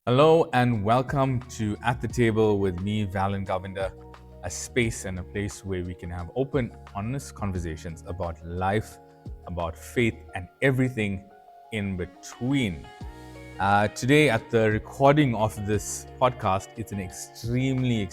Hello and welcome to At the Table with me, Valen, Govender, a space and a place where we can have open, honest conversations about life, about faith, and everything in between. Today, at the recording of this podcast, it's an extremely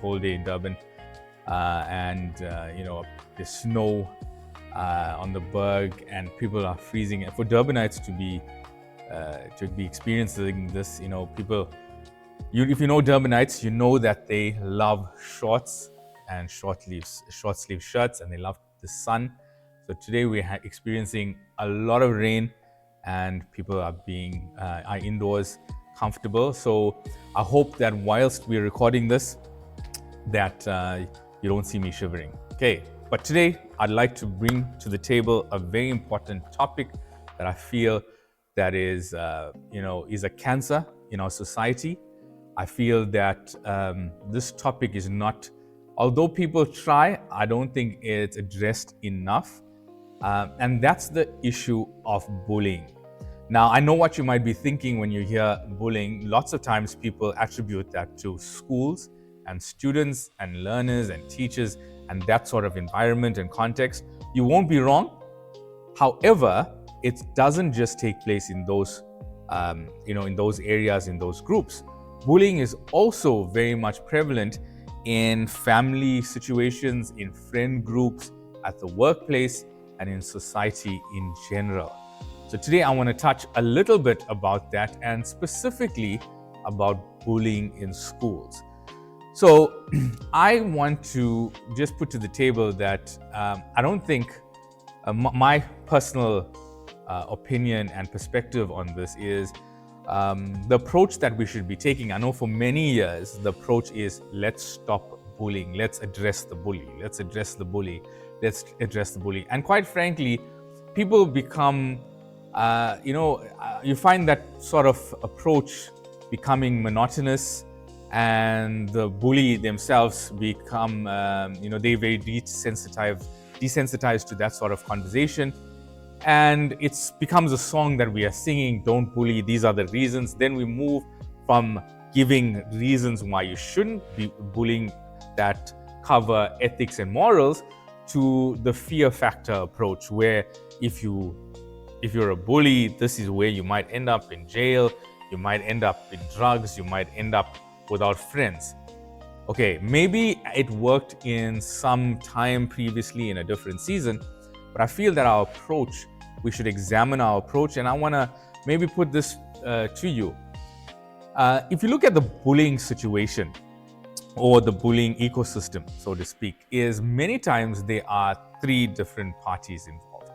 cold day in Durban, there's snow on the berg, and people are freezing. And for Durbanites to be experiencing this, if you know Durbanites, you know that they love shorts and short sleeve shirts, and they love the sun. So today we're experiencing a lot of rain, and people are indoors comfortable. So I hope that whilst we're recording this, that you don't see me shivering. Okay, but today I'd like to bring to the table a very important topic that I feel that is a cancer in our society. I feel that this topic is not, although people try, I don't think it's addressed enough. And that's the issue of bullying. Now, I know what you might be thinking when you hear bullying. Lots of times people attribute that to schools and students and learners and teachers and that sort of environment and context. You won't be wrong. However, it doesn't just take place in those, in those areas, in those groups. Bullying is also very much prevalent in family situations, in friend groups, at the workplace, and in society in general. So today I want to touch a little bit about that, and specifically about bullying in schools. So I want to just put to the table that I don't think my personal opinion and perspective on this is the approach that we should be taking. I know for many years the approach is, let's stop bullying, let's address the bully, and quite frankly, people become you find that sort of approach becoming monotonous, and the bully themselves become they're very desensitized to that sort of conversation, and it becomes a song that we are singing, don't bully, these are the reasons. Then we move from giving reasons why you shouldn't be bullying that cover ethics and morals to the fear factor approach, where if you're a bully, this is where you might end up in jail, you might end up in drugs, you might end up without friends. Okay, maybe it worked in some time previously in a different season, but I feel that we should examine our approach, and I want to maybe put this to you. If you look at the bullying situation, or the bullying ecosystem, so to speak, is many times there are three different parties involved.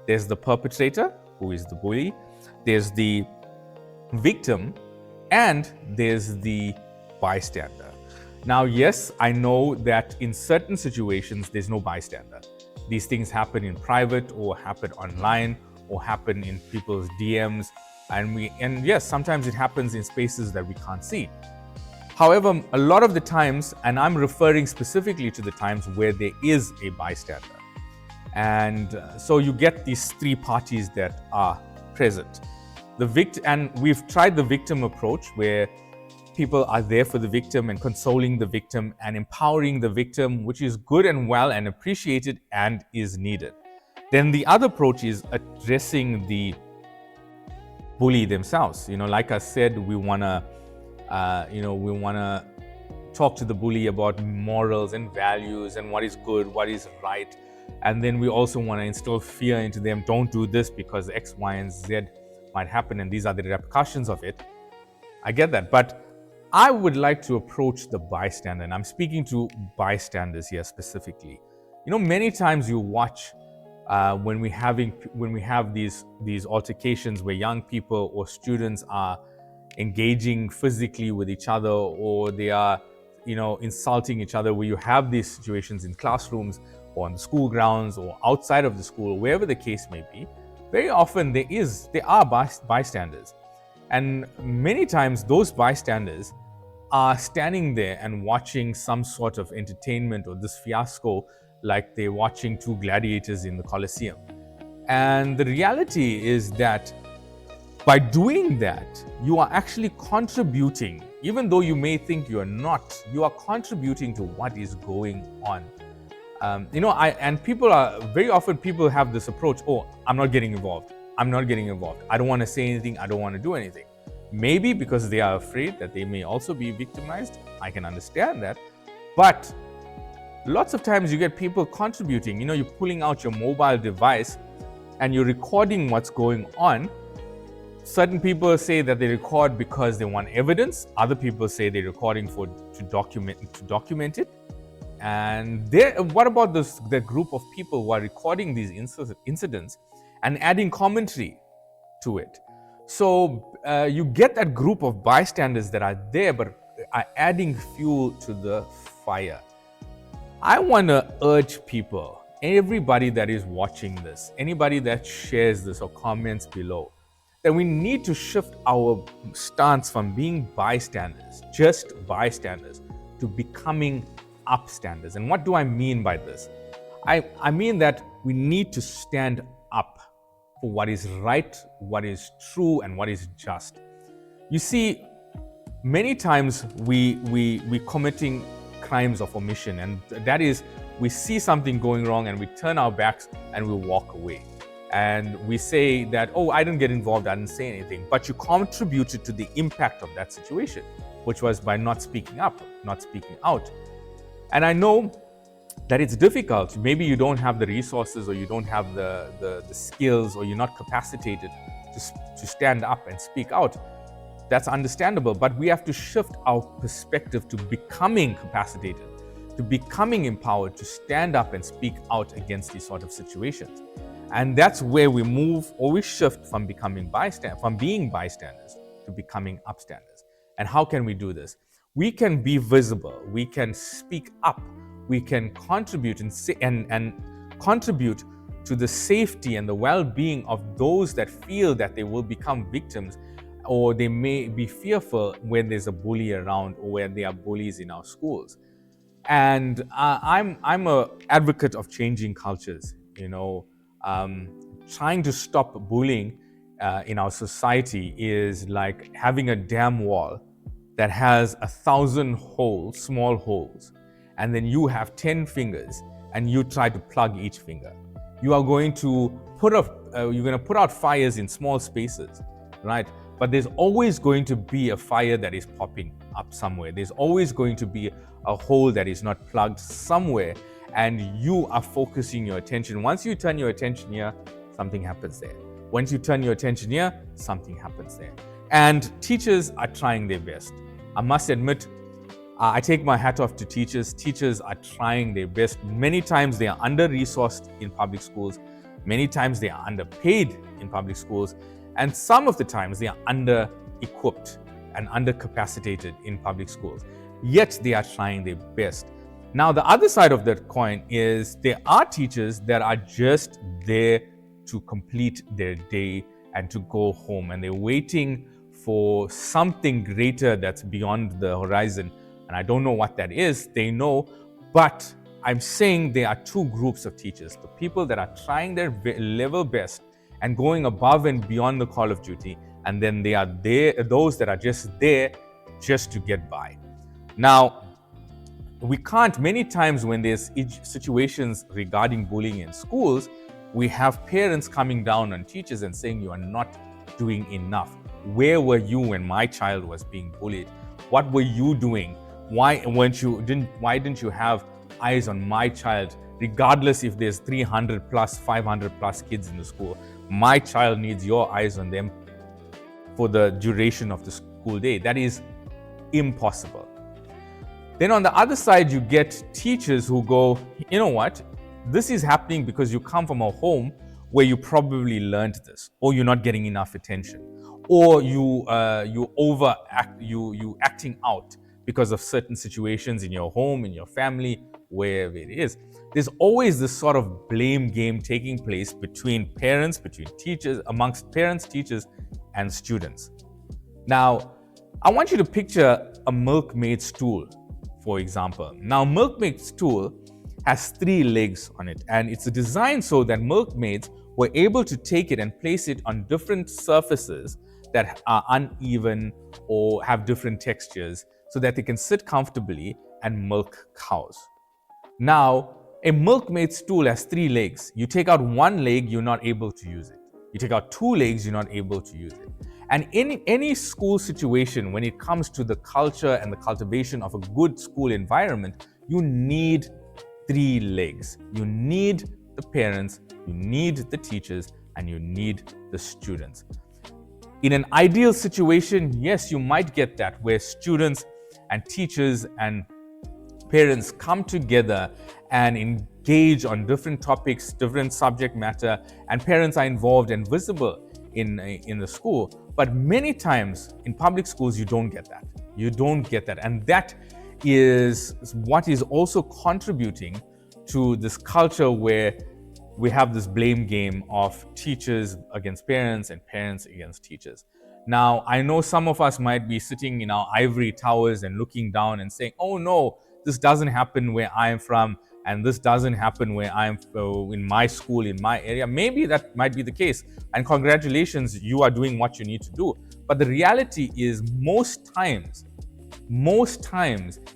There's the perpetrator, who is the bully, there's the victim, and there's the bystander. Now, yes, I know that in certain situations, there's no bystander. These things happen in private, or happen online, or happen in people's DMs. And yes, sometimes it happens in spaces that we can't see. However, a lot of the times, and I'm referring specifically to the times where there is a bystander. And so you get these three parties that are present. And we've tried the victim approach, where people are there for the victim and consoling the victim and empowering the victim, which is good and well and appreciated and is needed. Then the other approach is addressing the bully themselves. Like I said, we want to talk to the bully about morals and values and what is good, what is right. And then we also want to instill fear into them. Don't do this because X, Y, and Z might happen, and these are the repercussions of it. I get that, but I would like to approach the bystander, and I'm speaking to bystanders here specifically. Many times you watch when we have these altercations where young people or students are engaging physically with each other, or they are insulting each other, where you have these situations in classrooms or on the school grounds or outside of the school, wherever the case may be. Very often there are bystanders, and many times those bystanders are standing there and watching some sort of entertainment or this fiasco, like they're watching two gladiators in the Colosseum. And the reality is that By doing that, you are actually contributing, even though you may think you're not, you are contributing to what is going on. People are very often people have this approach, oh, I'm not getting involved. I'm not getting involved. I don't want to say anything. I don't want to do anything. Maybe because they are afraid that they may also be victimized. I can understand that. But lots of times you get people contributing. You're pulling out your mobile device and you're recording what's going on. Certain people say that they record because they want evidence. Other people say they're recording to document it. And what about the group of people who are recording these incidents and adding commentary to it? So you get that group of bystanders that are there but are adding fuel to the fire. I want to urge people, everybody that is watching this, anybody that shares this or comments below, that we need to shift our stance from being bystanders, just bystanders, to becoming upstanders. And what do I mean by this? I mean that we need to stand up for what is right, what is true, and what is just. You see, many times we committing crimes of omission, and that is, we see something going wrong and we turn our backs and we walk away. And we say that, oh, I didn't get involved, I didn't say anything. But you contributed to the impact of that situation, which was by not speaking up, not speaking out. And I know that it's difficult. Maybe you don't have the resources, or you don't have the skills, or you're not capacitated to stand up and speak out. That's understandable, but we have to shift our perspective to becoming capacitated, to becoming empowered, to stand up and speak out against these sort of situations. And that's where we move, or we shift from being bystanders to becoming upstanders. And how can we do this? We can be visible, we can speak up, we can contribute and contribute to the safety and the well-being of those that feel that they will become victims, or they may be fearful when there's a bully around, or when there are bullies in our schools. And I'm an advocate of changing cultures. Trying to stop bullying in our society is like having a dam wall that has 1,000 holes, small holes, and then you have 10 fingers and you try to plug each finger. You are going to put out fires in small spaces, right? But there's always going to be a fire that is popping up somewhere. There's always going to be a hole that is not plugged somewhere, and you are focusing your attention. Once you turn your attention here, something happens there. Once you turn your attention here, something happens there. And teachers are trying their best. I must admit, I take my hat off to teachers. Teachers are trying their best. Many times they are under-resourced in public schools. Many times they are underpaid in public schools. And some of the times they are under-equipped and under-capacitated in public schools. Yet they are trying their best. Now, the other side of that coin is there are teachers that are just there to complete their day and to go home, and they're waiting for something greater that's beyond the horizon. And I don't know what that is. They know, but I'm saying there are two groups of teachers: the people that are trying their level best and going above and beyond the call of duty, and then they are those that are just there just to get by. Now, we can't, many times when there's situations regarding bullying in schools, we have parents coming down on teachers and saying, you are not doing enough. Where were you when my child was being bullied? What were you doing? Why didn't you have eyes on my child? Regardless if there's 300 plus, 500 plus kids in the school, my child needs your eyes on them for the duration of the school day. That is impossible. Then on the other side, you get teachers who go, you know what? This is happening because you come from a home where you probably learned this, or you're not getting enough attention, or you acting out because of certain situations in your home, in your family, wherever it is. There's always this sort of blame game taking place between parents, between teachers, amongst parents, teachers, and students. Now, I want you to picture a milkmaid stool, for example. Now, milkmaid stool has 3 legs on it, and it's designed so that milkmaids were able to take it and place it on different surfaces that are uneven or have different textures so that they can sit comfortably and milk cows. Now, a milkmaid stool has 3 legs. You take out 1 leg, you're not able to use it. You take out 2 legs, you're not able to use it. And in any school situation, when it comes to the culture and the cultivation of a good school environment, you need 3 legs. You need the parents, you need the teachers, and you need the students. In an ideal situation, yes, you might get that, where students and teachers and parents come together and engage on different topics, different subject matter, and parents are involved and visible in the school. But many times in public schools, you don't get that. You don't get that. And that is what is also contributing to this culture where we have this blame game of teachers against parents and parents against teachers. Now, I know some of us might be sitting in our ivory towers and looking down and saying, oh no, this doesn't happen where I'm from, and this doesn't happen where I'm in my school, in my area. Maybe that might be the case. And congratulations, you are doing what you need to do. But the reality is most times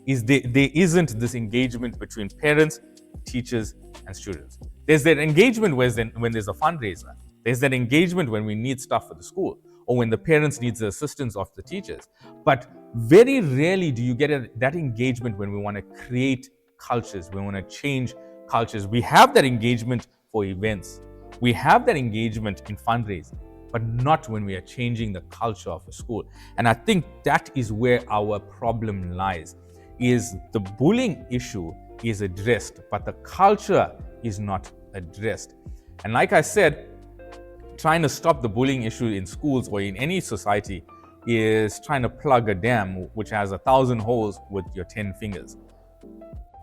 is there isn't this engagement between parents, teachers, and students. There's that engagement when there's a fundraiser. There's that engagement when we need stuff for the school, or when the parents need the assistance of the teachers. But very rarely do you get that engagement when we want to create cultures, we want to change cultures. We have that engagement for events. We have that engagement in fundraising, but not when we are changing the culture of a school. And I think that is where our problem lies, is the bullying issue is addressed, but the culture is not addressed. And like I said, trying to stop the bullying issue in schools or in any society is trying to plug a dam which has 1,000 holes with your 10 fingers.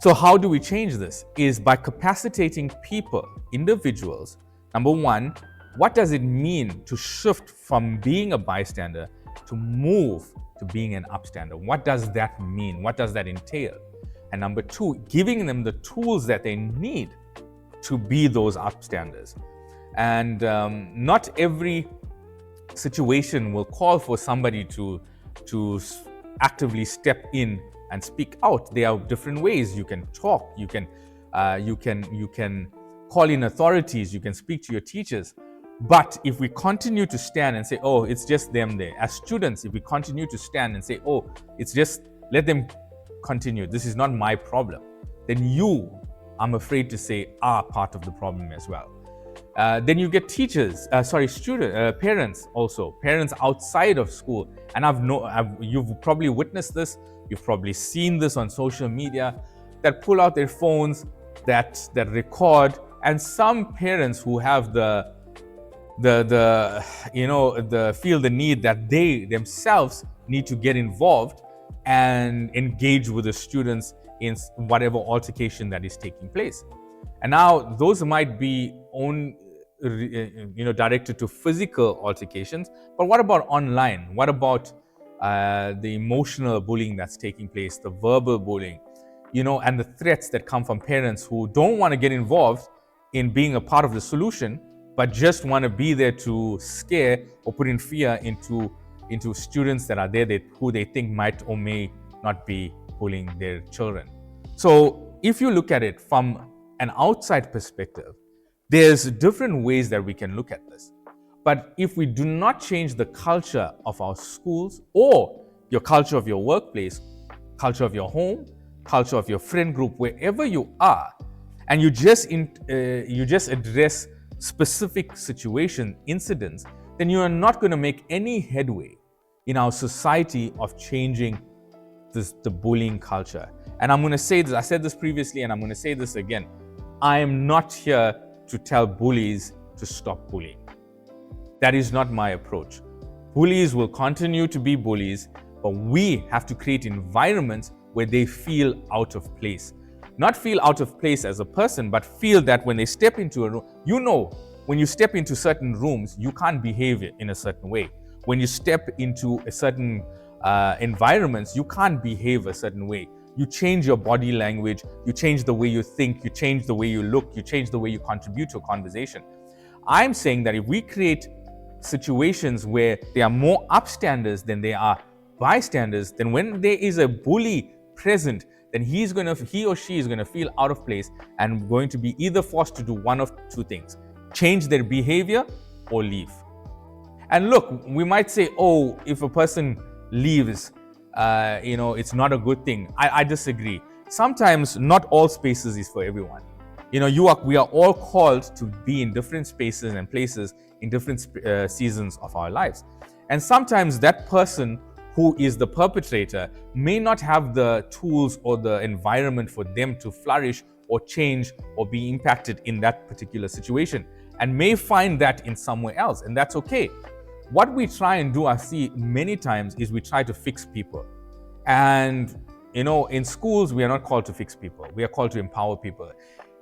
So how do we change this? Is by capacitating people, individuals. Number one, what does it mean to shift from being a bystander to move to being an upstander? What does that mean? What does that entail? And number two, giving them the tools that they need to be those upstanders. And not every situation will call for somebody to actively step in and speak out. There are different ways you can talk. You can call in authorities. You can speak to your teachers. But if we continue to stand and say, oh, it's just them there. As students, if we continue to stand and say, oh, it's just, let them continue. This is not my problem. Then you, I'm afraid to say, are part of the problem as well. Then you get teachers, parents also, parents outside of school. And you've probably witnessed this, you've probably seen this on social media, that pull out their phones, that record, and some parents who have feel the need that they themselves need to get involved and engage with the students in whatever altercation that is taking place. And now those might be directed to physical altercations, but what about online? What about the emotional bullying that's taking place, the verbal bullying, and the threats that come from parents who don't want to get involved in being a part of the solution, but just want to be there to scare or put in fear into students that are there who they think might or may not be bullying their children. So if you look at it from an outside perspective, there's different ways that we can look at this. But if we do not change the culture of our schools, or your culture of your workplace, culture of your home, culture of your friend group, wherever you are, and you just address specific situation, incidents, then you are not going to make any headway in our society of changing the bullying culture. And I'm going to say this, I said this previously, and I'm going to say this again. I am not here to tell bullies to stop bullying. That is not my approach. Bullies will continue to be bullies, but we have to create environments where they feel out of place. Not feel out of place as a person, but feel that when they step into a room, when you step into certain rooms, you can't behave in a certain way. When you step into a certain environments, you can't behave a certain way. You change your body language, you change the way you think, you change the way you look, you change the way you contribute to a conversation. I'm saying that if we create situations where there are more upstanders than there are bystanders, then when there is a bully present, then he or she is going to feel out of place and going to be either forced to do one of two things: change their behavior or leave. And look, we might say, oh, if a person leaves, it's not a good thing. I disagree. Sometimes not all spaces is for everyone. We are all called to be in different spaces and places in different seasons of our lives. And sometimes that person who is the perpetrator may not have the tools or the environment for them to flourish or change or be impacted in that particular situation, and may find that in somewhere else, and that's okay. What we try and do, I see many times, is we try to fix people. And in schools, we are not called to fix people. We are called to empower people.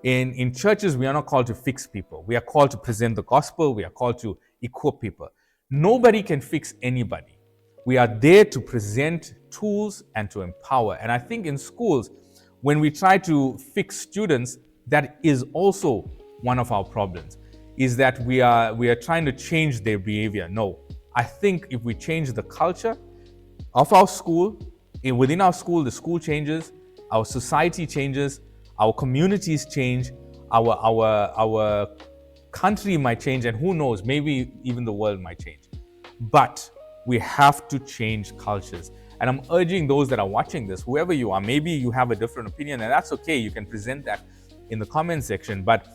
In churches, we are not called to fix people. We are called to present the gospel. We are called to equip people. Nobody can fix anybody. We are there to present tools and to empower. And I think in schools, when we try to fix students, that is also one of our problems, is that we are trying to change their behavior. No, I think if we change the culture of our school, within our school, the school changes, our society changes, our communities change, our country might change, and who knows, maybe even the world might change. But we have to change cultures. And I'm urging those that are watching this, whoever you are, maybe you have a different opinion, and that's okay. You can present that in the comment section. But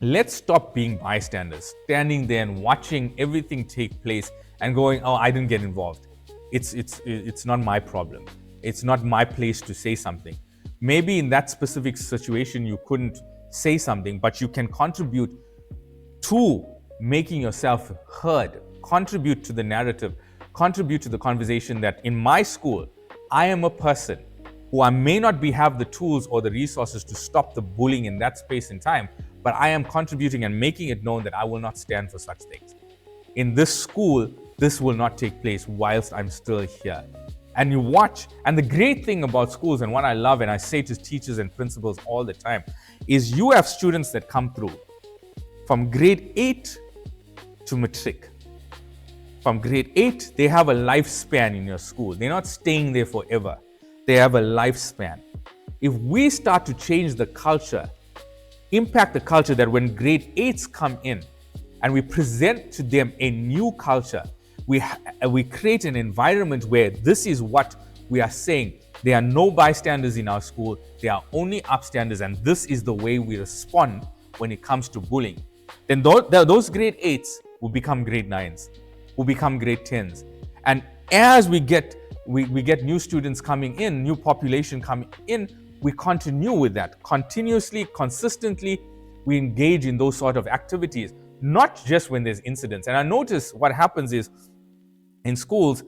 let's stop being bystanders, standing there and watching everything take place and going, oh, I didn't get involved. It's not my problem. It's not my place to say something. Maybe in that specific situation, you couldn't say something, but you can contribute to making yourself heard, contribute to the narrative, contribute to the conversation that in my school, I am a person who I may not have the tools or the resources to stop the bullying in that space and time, but I am contributing and making it known that I will not stand for such things. In this school, this will not take place whilst I'm still here. And you watch, and the great thing about schools, and what I love and I say to teachers and principals all the time, is you have students that come through from grade 8 to matric. From grade 8, they have a lifespan in your school. They're not staying there forever. They have a lifespan. If we start to change the culture, impact the culture, that when grade 8s come in and we present to them a new culture, we create an environment where this is what we are saying. There are no bystanders in our school. There are only upstanders, and this is the way we respond when it comes to bullying. Then those grade 8s will become grade 9s, will become grade 10s. And as we get new students coming in, new population coming in, we continue with that. Continuously, consistently, we engage in those sort of activities, not just when there's incidents. And I notice what happens is, in schools,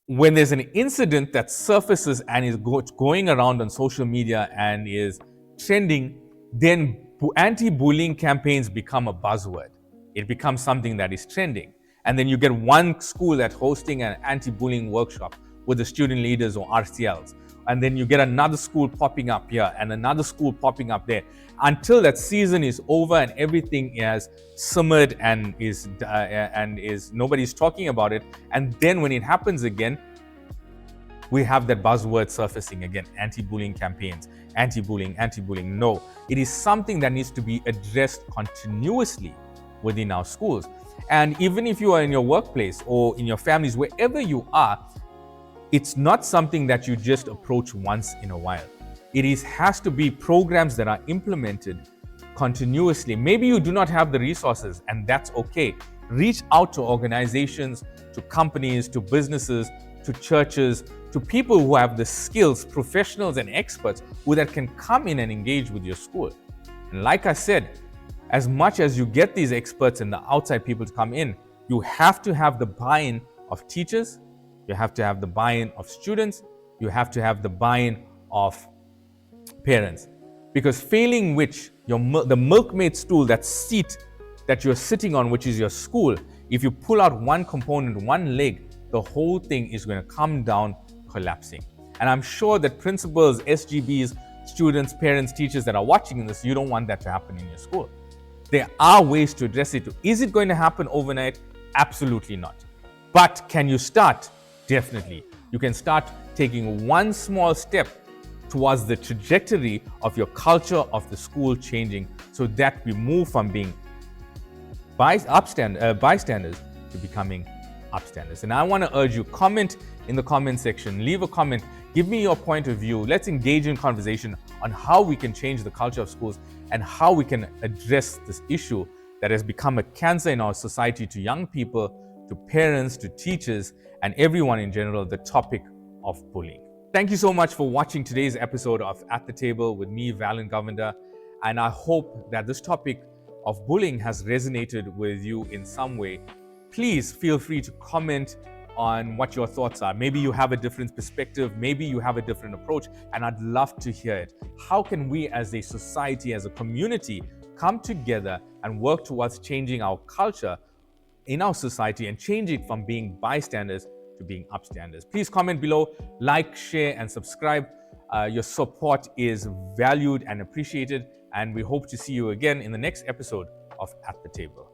when there's an incident that surfaces and is going around on social media and is trending, then anti-bullying campaigns become a buzzword. It becomes something that is trending. And then you get one school that's hosting an anti-bullying workshop with the student leaders or RCLs. And then you get another school popping up here and another school popping up there, until that season is over and everything has simmered and is nobody's talking about it. And then when it happens again, we have that buzzword surfacing again: anti-bullying campaigns, anti-bullying. No, it is something that needs to be addressed continuously within our schools. And even if you are in your workplace or in your families, wherever you are, it's not something that you just approach once in a while. It has to be programs that are implemented continuously. Maybe you do not have the resources, and that's okay. Reach out to organizations, to companies, to businesses, to churches, to people who have the skills, professionals and experts that can come in and engage with your school. And like I said, as much as you get these experts and the outside people to come in, you have to have the buy-in of teachers, you have to have the buy-in of students, you have to have the buy-in of parents. Because failing which, the milkmaid stool, that seat that you're sitting on, which is your school, if you pull out one component, one leg, the whole thing is going to come down collapsing. And I'm sure that principals, SGBs, students, parents, teachers that are watching this, you don't want that to happen in your school. There are ways to address it. Is it going to happen overnight? Absolutely not. But can you start? Definitely. You can start taking one small step towards the trajectory of your culture of the school changing, so that we move from being bystanders to becoming upstanders. And I want to urge you, comment in the comment section, leave a comment, give me your point of view. Let's engage in conversation on how we can change the culture of schools and how we can address this issue that has become a cancer in our society, to young people, to parents, to teachers, and everyone in general, the topic of bullying. Thank you so much for watching today's episode of At the Table with me, Valen Govender. And I hope that this topic of bullying has resonated with you in some way. Please feel free to comment on what your thoughts are. Maybe you have a different perspective, maybe you have a different approach, and I'd love to hear it. How can we as a society, as a community, come together and work towards changing our culture in our society and change it from being bystanders to being upstanders? Please comment below, like, share, and subscribe. Your support is valued and appreciated, and we hope to see you again in the next episode of At the Table.